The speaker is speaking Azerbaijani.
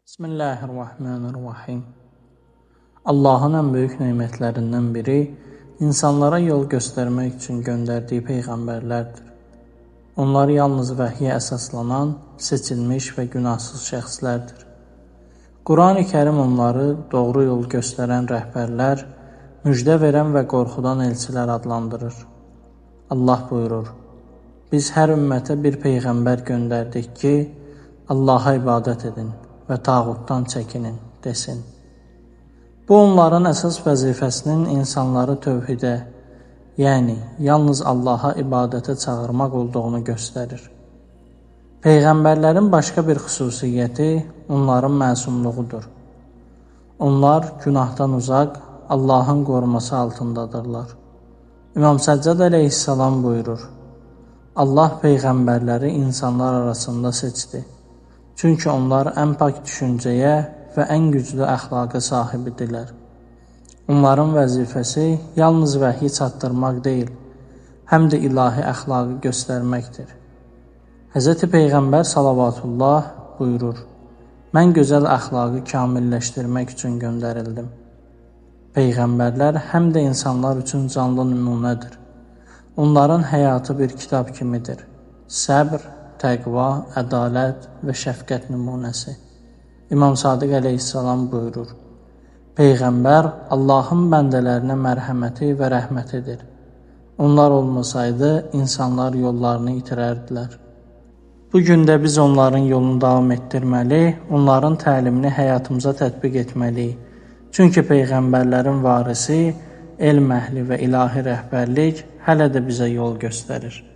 Bismillahirrahmanirrahim. Allahın ən böyük nemətlərindən biri insanlara yol göstərmək üçün göndərdiyi peyğəmbərlərdir. Onlar yalnız vəhyə əsaslanan, seçilmiş və günahsız şəxslərdir. Quran-ı Kərim onları doğru yol göstərən rəhbərlər, müjdə verən və qorxudan elçilər adlandırır. Allah buyurur: Biz hər ümmətə bir peyğəmbər göndərdik ki, Allaha ibadət edin və tağutdan çəkinin, desin. Bu, onların əsas vəzifəsinin insanları tövhidə, yəni yalnız Allaha ibadətə çağırmaq olduğunu göstərir. Peyğəmbərlərin başqa bir xüsusiyyəti onların məsumluğudur. Onlar günahdan uzaq, Allahın qoruması altındadırlar. İmam Səccad əleyhissalam buyurur: Allah peyğəmbərləri insanlar arasında seçdi. Çünki onlar ən pak düşüncəyə və ən güclü əxlaqa sahibidirlər. Onların vəzifəsi yalnız vəhyi çatdırmaq deyil, həm də ilahi əxlaqı göstərməkdir. Hz. Peyğəmbər salavatullah buyurur: Mən gözəl əxlaqı kamilləşdirmək üçün göndərildim. Peyğəmbərlər həm də insanlar üçün canlı nümunədir. Onların həyatı bir kitab kimidir. Səbr, təqva, ədalət və şəfqət nümunəsi. İmam Sadiq əleyhissalam buyurur: Peyğəmbər Allahın bəndələrinə mərhəməti və rəhmətidir. Onlar olmasaydı, insanlar yollarını itirərdilər. Bugün də biz onların yolunu davam etdirməli, onların təlimini həyatımıza tətbiq etməliyik. Çünki Peyğəmbərlərin varisi, elm əhli və ilahi rəhbərlik hələ də bizə yol göstərir.